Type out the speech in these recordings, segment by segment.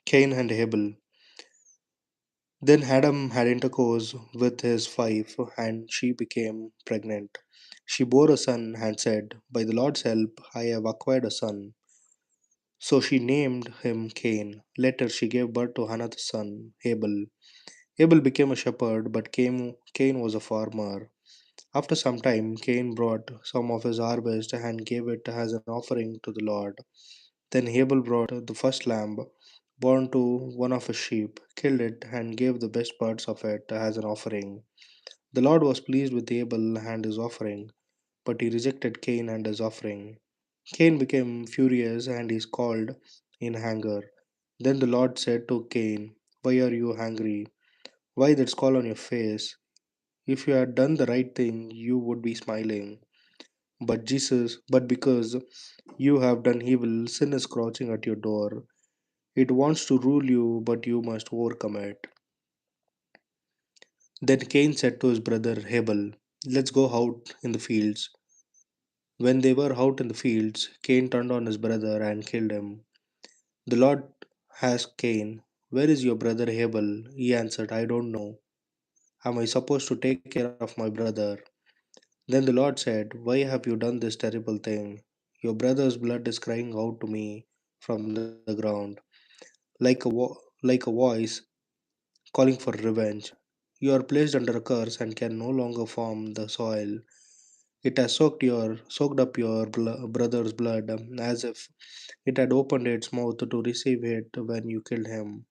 Cain and Abel. Then Adam had intercourse with his wife, and she became pregnant. She bore a son and said, "By the Lord's help, I have acquired a son." So she named him Cain. Later, she gave birth to another son, Abel. Abel became a shepherd, but Cain was a farmer. After some time, Cain brought some of his harvest and gave it as an offering to the Lord. Then Abel brought the first lamb born to one of his sheep, killed it, and gave the best parts of it as an offering. The Lord was pleased with Abel and his offering, but he rejected Cain and his offering. Cain became furious and he called in anger. Then the Lord said to Cain, "Why are you angry? Why that scowl on your face? If you had done the right thing, you would be smiling. But because you have done evil, sin is crouching at your door. It wants to rule you, but you must overcome it." Then Cain said to his brother Abel, "Let's go out in the fields." When they were out in the fields, Cain turned on his brother and killed him. The Lord asked Cain, "Where is your brother Abel?" He answered, "I don't know. Am I supposed to take care of my brother?" Then the Lord said, "Why have you done this terrible thing? Your brother's blood is crying out to me from the ground, like a voice calling for revenge. You are placed under a curse and can no longer farm the soil. It has soaked up your brother's blood as if it had opened its mouth to receive it when you killed him.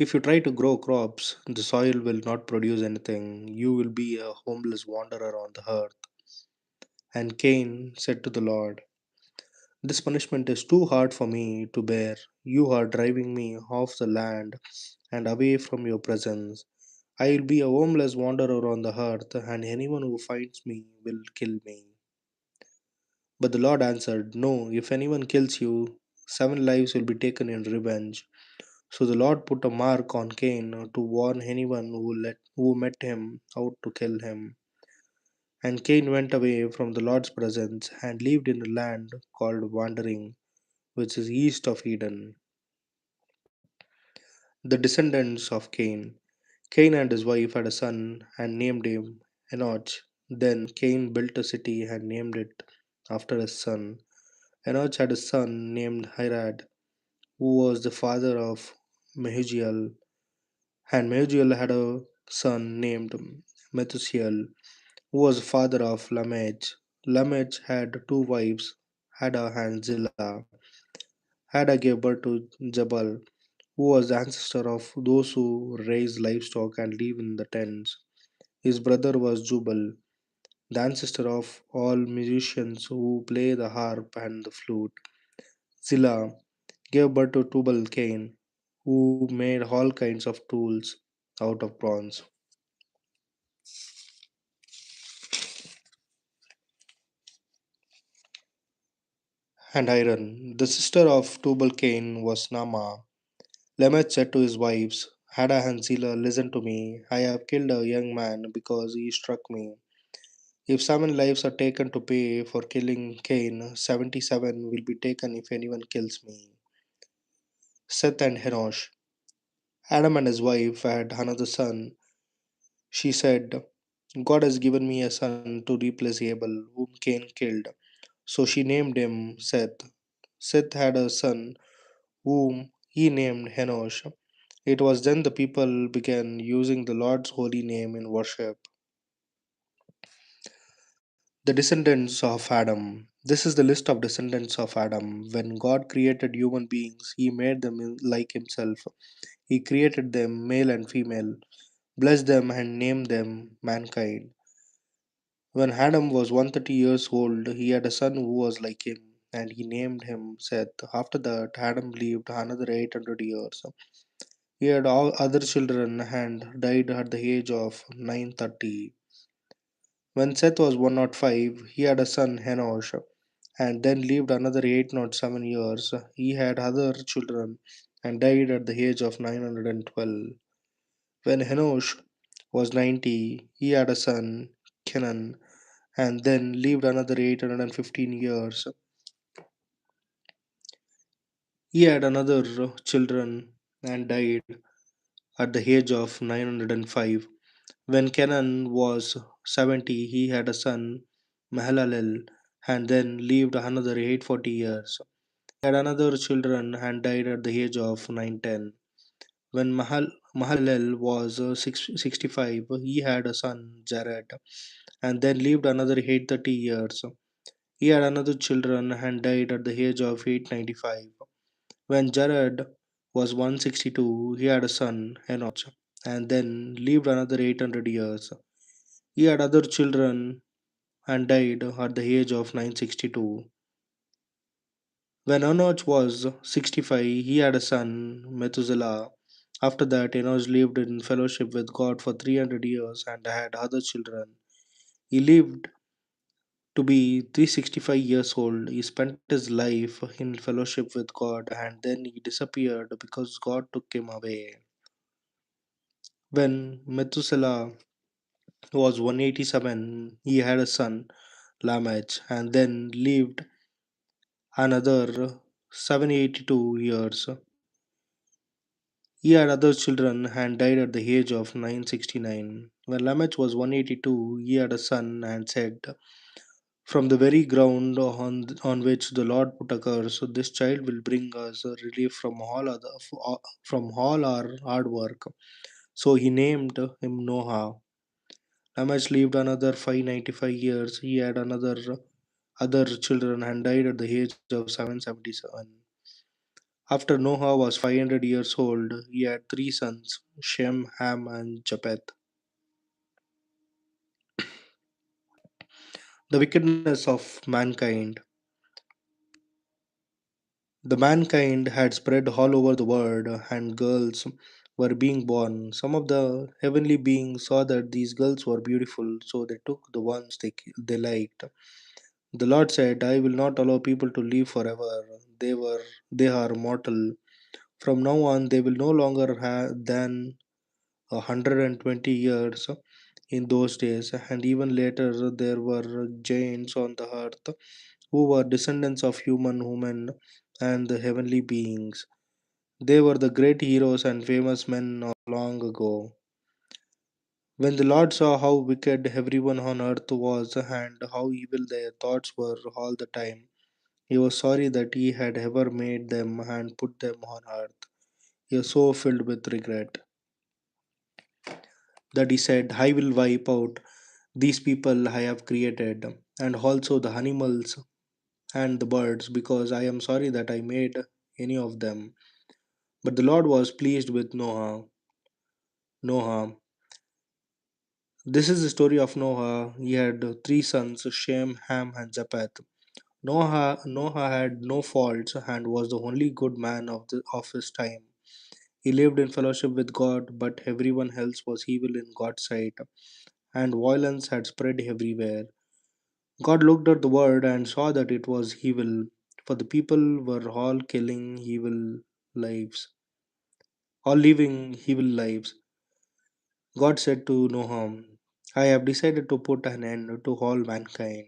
If you try to grow crops, the soil will not produce anything. You will be a homeless wanderer on the earth." And Cain said to the Lord, "This punishment is too hard for me to bear. You are driving me off the land and away from your presence. I will be a homeless wanderer on the earth, and anyone who finds me will kill me." But the Lord answered, "No, if anyone kills you, 7 lives will be taken in revenge." So the Lord put a mark on Cain to warn anyone who met him out to kill him. And Cain went away from the Lord's presence and lived in a land called Wandering, which is east of Eden. The descendants of Cain. Cain and his wife had a son and named him Enoch. Then Cain built a city and named it after his son. Enoch had a son named Hirad, who was the father of Mehujael, and Mehujael had a son named Methuselah, who was the father of Lamech. Lamech had two wives, Ada and Zillah. Ada gave birth to Jabal, who was the ancestor of those who raise livestock and live in the tents. His brother was Jubal, the ancestor of all musicians who play the harp and the flute. Zillah gave birth to Tubal Cain, who made all kinds of tools out of bronze and iron. The sister of Tubal Cain was Nama. Lamech said to his wives, "Ada and Zillah, listen to me. I have killed a young man because he struck me. If 7 lives are taken to pay for killing Cain, 77 will be taken if anyone kills me." Seth and Henosh. Adam and his wife had another son. She said, "God has given me a son to replace Abel, whom Cain killed." So she named him Seth. Seth had a son whom he named Henosh. It was then the people began using the Lord's holy name in worship. The descendants of Adam. This is the list of descendants of Adam. When God created human beings, he made them like himself. He created them male and female, blessed them, and named them mankind. When Adam was 130 years old, he had a son who was like him, and he named him Seth. After that, Adam lived another 800 years. He had all other children and died at the age of 930. When Seth was 105, he had a son Henosh, and then lived another 807 years. He had other children and died at the age of 912. When Henosh was 90, he had a son, Kenan, and then lived another 815 years. He had another children and died at the age of 905. When Kenan was 70, he had a son, Mahalalel, and then lived another 840 years. He had another children and died at the age of 910. When Mahalalel was 65, he had a son, Jared, and then lived another 830 years. He had another children and died at the age of 895. When Jared was 162, he had a son, Enoch, and then lived another 800 years. He had other children and died at the age of 962. When Enoch was 65, he had a son, Methuselah. After that, Enoch lived in fellowship with God for 300 years and had other children. He lived to be 365 years old. He spent his life in fellowship with God and then he disappeared because God took him away. When Methuselah was 187, he had a son, Lamech, and then lived another 782 years. He had other children and died at the age of 969. When Lamech was 182, he had a son and said, from the very ground on which the Lord put a curse, so this child will bring us a relief from all our hard work. So he named him Noah. Lamech lived another 595 years. He had another other children and died at the age of 777. After Noah was 500 years old, he had three sons, Shem, Ham, and Japheth. The wickedness of mankind. The mankind had spread all over the world, and girls were being born. Some of the heavenly beings saw that these girls were beautiful, so they took the ones they liked. The Lord said, I will not allow people to live forever. They are mortal. From now on they will no longer have than 120 years in those days, and even later there were giants on the earth who were descendants of human women and the heavenly beings. They were the great heroes and famous men of long ago. When the Lord saw how wicked everyone on earth was and how evil their thoughts were all the time, he was sorry that he had ever made them and put them on earth. He was so filled with regret that he said, I will wipe out these people I have created, and also the animals and the birds, because I am sorry that I made any of them. But the Lord was pleased with Noah. Noah. This is the story of Noah. He had three sons, Shem, Ham, and Japheth. Noah had no faults and was the only good man of his time. He lived in fellowship with God, but everyone else was evil in God's sight, and violence had spread everywhere. God looked at the world and saw that it was evil, for the people were all killing evil lives, all living evil lives. God said to Noah, I have decided to put an end to all mankind.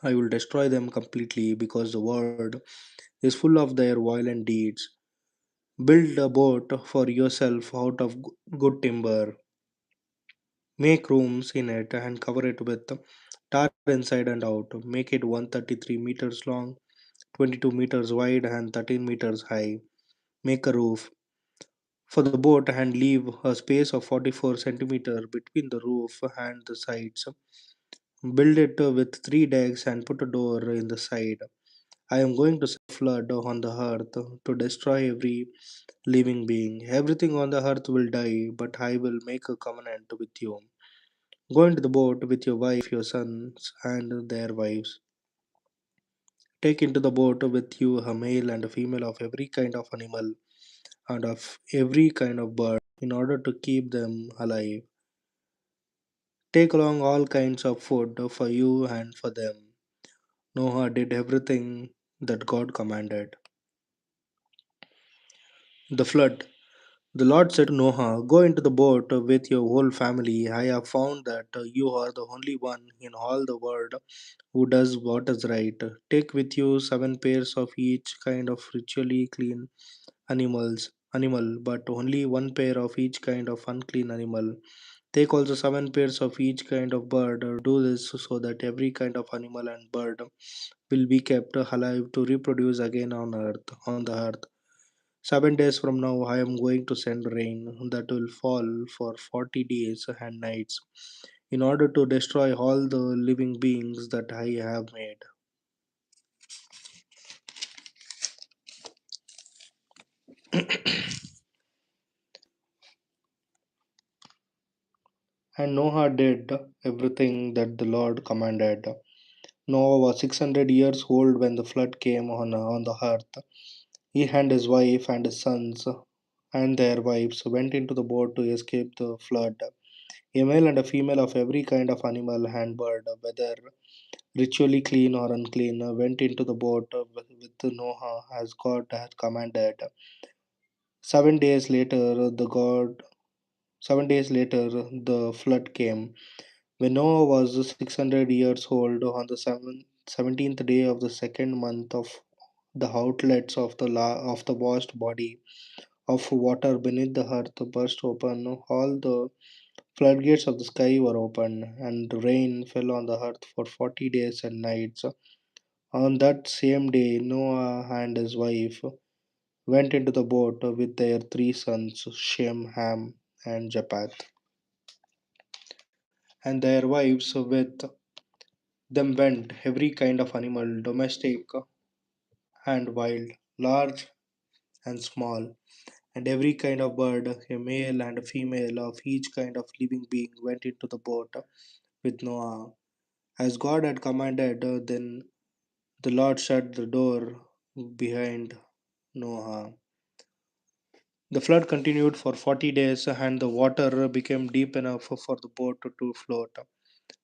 I will destroy them completely because the world is full of their violent deeds. Build a boat for yourself out of good timber. Make rooms in it and cover it with tar inside and out. Make it 133 meters long, 22 meters wide, and 13 meters high. Make a roof for the boat and leave a space of 44 centimeter between the roof and the sides. Build it with three decks and put a door in the side. I am going to send a flood on the earth to destroy every living being. Everything on the earth will die, but I will make a covenant with you. Go into the boat with your wife, your sons, and their wives. Take into the boat with you a male and a female of every kind of animal and of every kind of bird in order to keep them alive. Take along all kinds of food for you and for them. Noah did everything that God commanded. The flood. The Lord said to Noah, "Go into the boat with your whole family. I have found that you are the only one in all the world who does what is right. Take with you 7 pairs of each kind of ritually clean animal, but only 1 pair of each kind of unclean animal. Take also 7 pairs of each kind of bird. Do this so that every kind of animal and bird will be kept alive to reproduce again on the earth. 7 days from now, I am going to send rain that will fall for 40 days and nights in order to destroy all the living beings that I have made." And Noah did everything that the Lord commanded. Noah was 600 years old when the flood came on the earth. He and his wife and his sons and their wives went into the boat to escape the flood. A male and a female of every kind of animal and bird, whether ritually clean or unclean, went into the boat with Noah as God had commanded. 7 days later, the God 7 days later, the flood came. When Noah was 600 years old, on the 17th day of the second month, the outlets of the vast body of water beneath the earth burst open. All the floodgates of the sky were opened, and rain fell on the earth for 40 days and nights. On that same day, Noah and his wife went into the boat with their 3 sons, Shem, Ham, and Japheth, and their wives with them went every kind of animal, domestic and wild, large and small, and every kind of bird, a male and a female of each kind of living being went into the boat with Noah. As God had commanded, then the Lord shut the door behind Noah. The flood continued for 40 days, and the water became deep enough for the boat to float.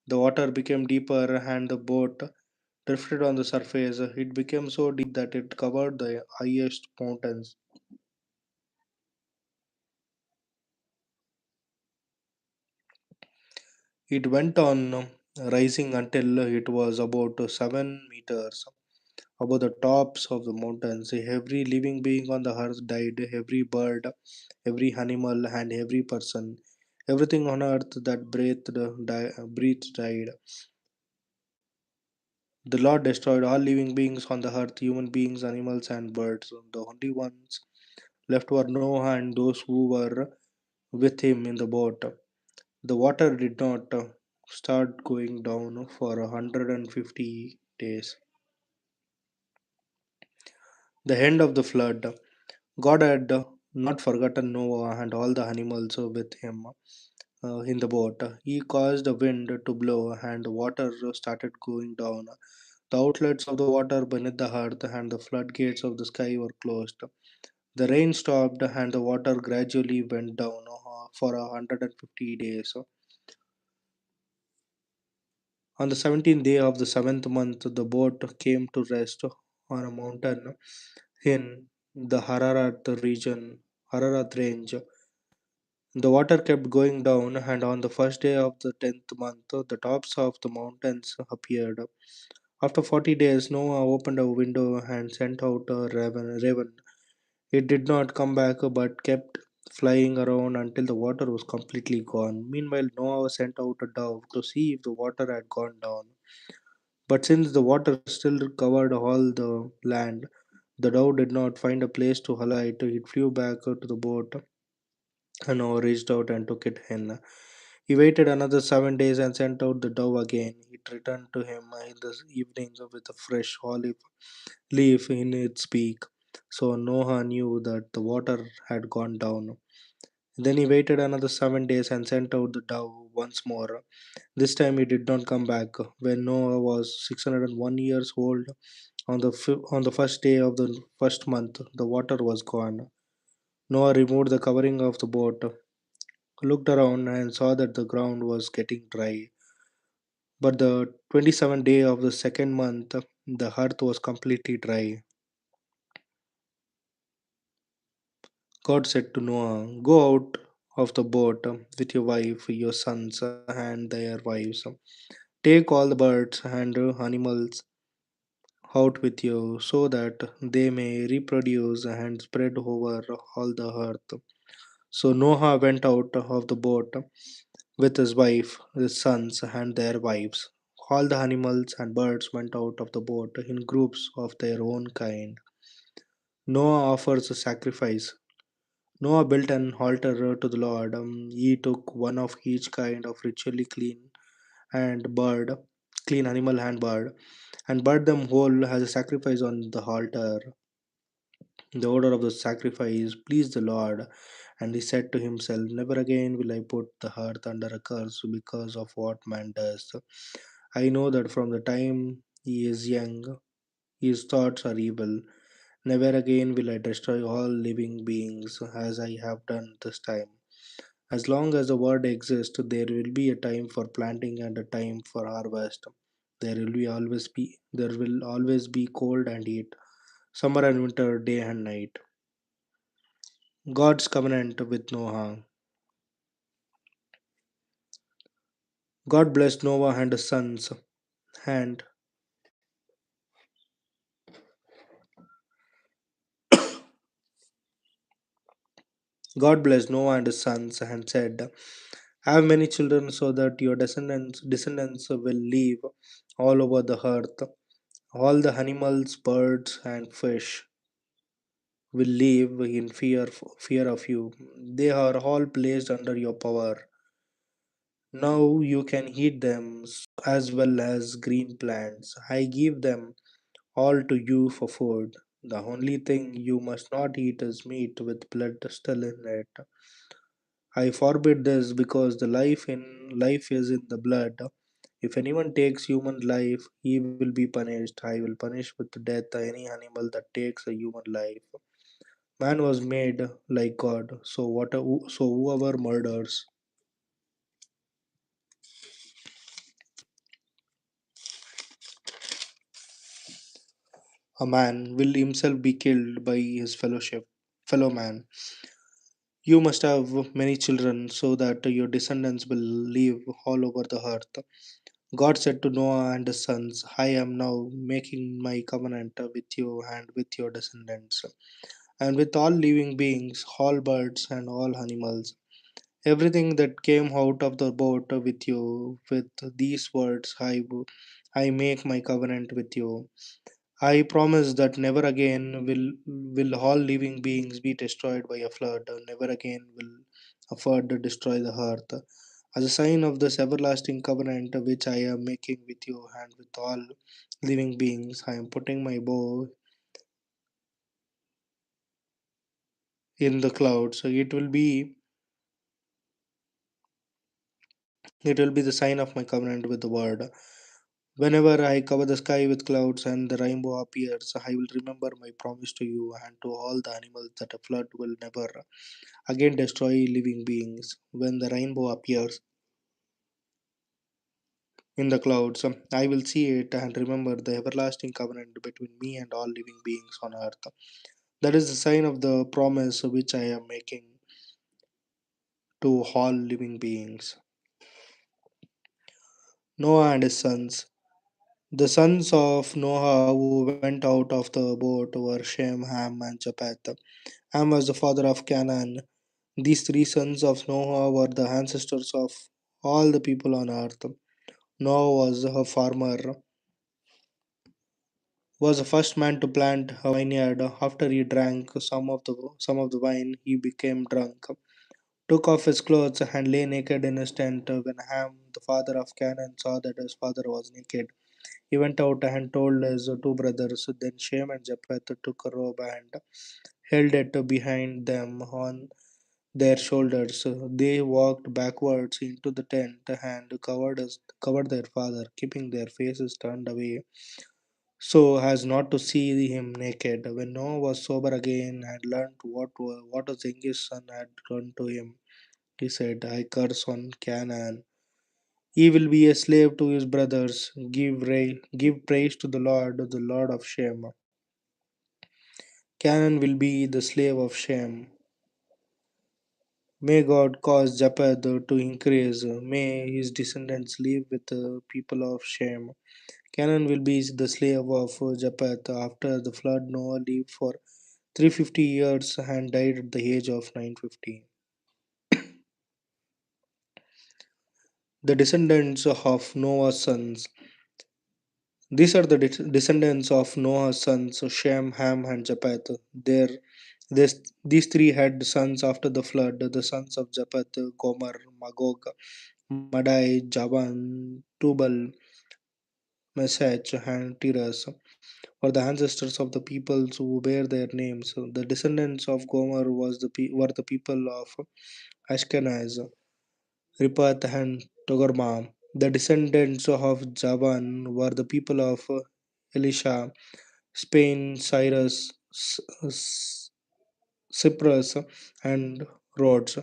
The water became deeper, and the boat drifted on the surface. It became so deep that it covered the highest mountains. It went on rising until it was about 7 meters above the tops of the mountains. Every living being on the earth died, every bird, every animal, and every person. Everything on earth that breathed died. The Lord destroyed all living beings on the earth, human beings, animals, and birds. The only ones left were Noah and those who were with him in the boat. The water did not start going down for 150 days. The end of the flood. God had not forgotten Noah and all the animals with him in the boat. He caused the wind to blow and the water started going down. The outlets of the water beneath the earth and the floodgates of the sky were closed. The rain stopped and the water gradually went down for 150 days. On the 17th day of the seventh month, the boat came to rest on a mountain in the Ararat range. The water kept going down, and on the first day of the 10th month, the tops of the mountains appeared. After 40 days, Noah opened a window and sent out a raven. It did not come back but kept flying around until the water was completely gone. Meanwhile, Noah sent out a dove to see if the water had gone down. But since the water still covered all the land, the dove did not find a place to alight. It flew back to the boat and Noah reached out and took it in. He waited another 7 days and sent out the dove again. It returned to him in the evening with a fresh olive leaf in its beak. So Noah knew that the water had gone down. Then he waited another 7 days and sent out the dove once more. This time he did not come back. When Noah was 601 years old, on the first day of the first month, the water was gone. Noah removed the covering of the boat, looked around, and saw that the ground was getting dry. But the 27th day of the second month, the earth was completely dry. God said to Noah, "Go out of the boat with your wife, your sons, and their wives. Take all the birds and animals out with you, so that they may reproduce and spread over all the earth." So Noah went out of the boat with his wife, his sons, and their wives. All the animals and birds went out of the boat in groups of their own kind. Noah offers a sacrifice. Noah built an altar to the Lord. He took one of each kind of ritually and bird, clean animal and bird, and burnt them whole as a sacrifice on the altar. The order of the sacrifice pleased the Lord, and he said to himself, "Never again will I put the earth under a curse because of what man does. I know that from the time he is young, his thoughts are evil. Never again will I destroy all living beings as I have done this time. As long as the world exists, there will be a time for planting and a time for harvest. There will always be cold and heat, summer and winter, day and night." God's covenant with Noah. God blessed Noah and his sons, and God blessed Noah and his sons and said, "Have many children so that your descendants will live all over the earth. All the animals, birds, and fish will live in fear of you. They are all placed under your power. Now you can eat them as well as green plants. I give them all to you for food. The only thing you must not eat is meat with blood still in it. I forbid this because the life is in the blood. If anyone takes human life, he will be punished. I will punish with death any animal that takes a human life. Man was made like God, so whoever murders a man will himself be killed by his fellow man. You must have many children so that your descendants will live all over the earth. God said to Noah and his sons, I am now making my covenant with you and with your descendants, and with all living beings, all birds, and all animals. Everything that came out of the boat with you, with these words, I make my covenant with you. I promise that never again will all living beings be destroyed by a flood. Never again will a flood destroy the earth. As a sign of this everlasting covenant which I am making with you and with all living beings, I am putting my bow in the clouds. So it will be the sign of my covenant with the word. Whenever I cover the sky with clouds and the rainbow appears, I will remember my promise to you and to all the animals that a flood will never again destroy living beings. When the rainbow appears in the clouds, I will see it and remember the everlasting covenant between me and all living beings on earth. That is the sign of the promise which I am making to all living beings. Noah and his sons. The sons of Noah who went out of the boat were Shem, Ham, and Japheth. Ham was the father of Canaan. These three sons of Noah were the ancestors of all the people on earth. Noah was a farmer, was the first man to plant a vineyard. After he drank some of the wine, he became drunk, took off his clothes, and lay naked in his tent. When Ham, the father of Canaan, saw that his father was naked, he went out and told his two brothers. Then Shem and Japheth took a robe and held it behind them on their shoulders. They walked backwards into the tent and covered their father, keeping their faces turned away so as not to see him naked. When Noah was sober again and learned what his youngest son had done to him, he said, I curse on Canaan. He will be a slave to his brothers. Give praise to the Lord of Shem. Canaan will be the slave of Shem. May God cause Japheth to increase. May his descendants live with the people of Shem. Canaan will be the slave of Japheth. After the flood, Noah lived for 350 years and died at the age of 950. The descendants of Noah's sons. These are the descendants of Noah's sons, Shem, Ham, and Japheth. These three had sons after the flood. The sons of Japheth, Gomer, Magog, Madai, Javan, Tubal, Meshach, and Tiras were the ancestors of the peoples who bear their names. The descendants of Gomer were the people of Ashkenaz, Ripath, and Togarma. The descendants of Javan were the people of Elisha, Spain, Cyrus, Cyprus, and Rhodes.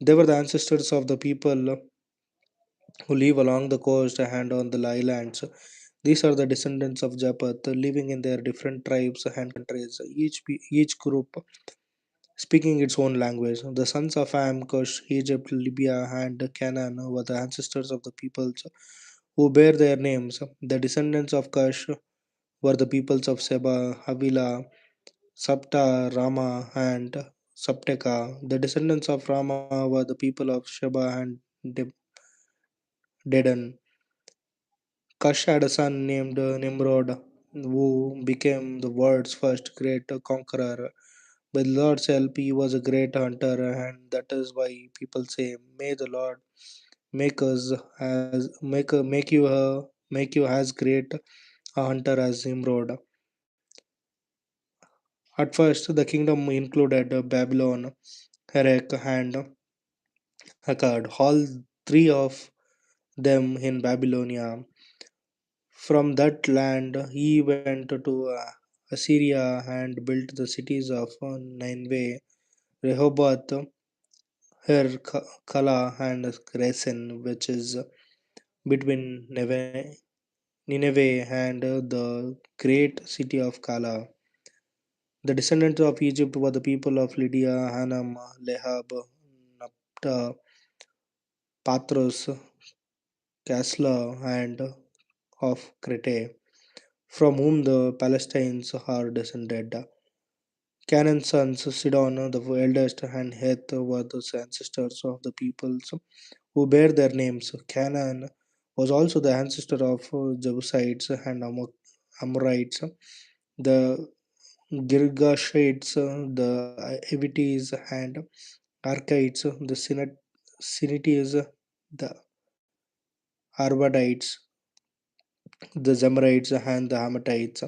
They were the ancestors of the people who live along the coast and on the islands. These are the descendants of Japheth, living in their different tribes and countries, each group speaking its own language. The sons of Ham, Cush, Egypt, Libya, and Canaan were the ancestors of the peoples who bear their names. The descendants of Cush were the peoples of Seba, Havilah, Sabta, Rama, and Sabteka. The descendants of Rama were the people of Sheba and Dedan. Kush had a son named Nimrod, who became the world's first great conqueror. By the Lord's help, he was a great hunter, and that is why people say, "May the Lord make us as make you as great a hunter as Nimrod." At first, the kingdom included Babylon, Erech, and Akkad, all three of them in Babylonia. From that land, he went to Assyria and built the cities of Nineveh, Rehoboth, Kala, and Resen, which is between Nineveh and the great city of Kala. The descendants of Egypt were the people of Lydia, Hanam, Lehab, Napta, Patros, Kasla, and of Crete, from whom the Palestinians are descended. Canaan's sons, Sidon the eldest and Heth were the ancestors of the peoples who bear their names. Canaan was also the ancestor of Jebusites and Amorites, the Girgashites, the Evites and Archites, the Sinites, the Arvadites, the Zemarites, and the Hamathites.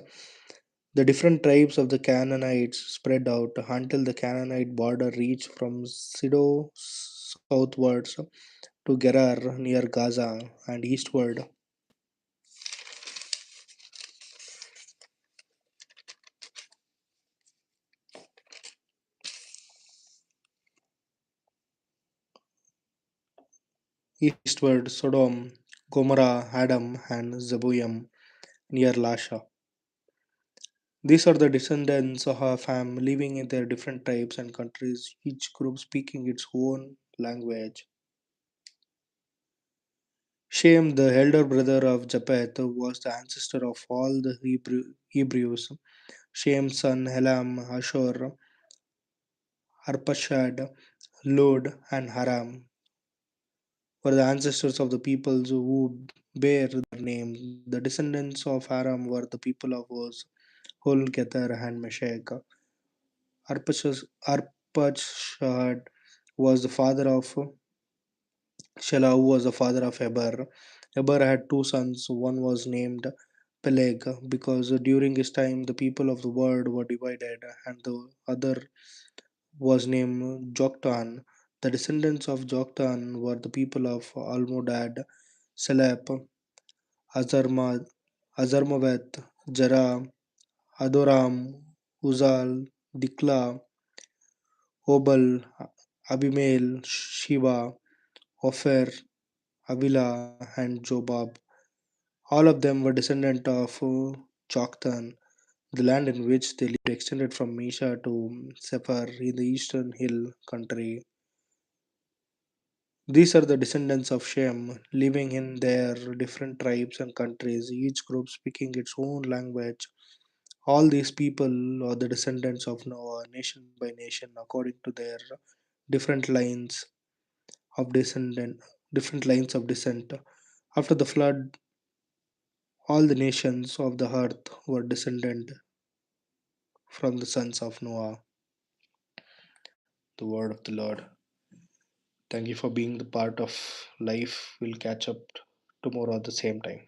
The different tribes of the Canaanites spread out until the Canaanite border reached from Sidon southwards to Gerar near Gaza and eastward Sodom, Gomorrah, Adam, and Zeboim near Lasha. These are the descendants of Ham living in their different tribes and countries, each group speaking its own language. Shem, the elder brother of Japheth, was the ancestor of all the Hebrews. Shem's son Elam, Ashur, Arpachshad, Lod, and Haram were the ancestors of the peoples who bear their name. The descendants of Haram were the people of Uz, Hul, Gether, and Meshach. Arpachshad was the father of Shelah, who was the father of Eber. Eber had two sons. One was named Peleg because during his time the people of the world were divided, and the other was named Joktan. The descendants of Joktan were the people of Almodad, Selep, Azarmad, Azarmaveth, Jara, Adoram, Uzal, Dikla, Obal, Abimael, Shiva, Ophir, Avila, and Jobab. All of them were descendants of Joktan. The land in which they lived extended from Mesha to Sephar in the eastern hill country. These are the descendants of Shem, living in their different tribes and countries, each group speaking its own language. All these people are the descendants of Noah, nation by nation, according to their different lines of descendant, different lines of descent. After the flood, all the nations of the earth were descended from the sons of Noah. The word of the Lord. Thank you for being the part of life. We'll catch up tomorrow at the same time.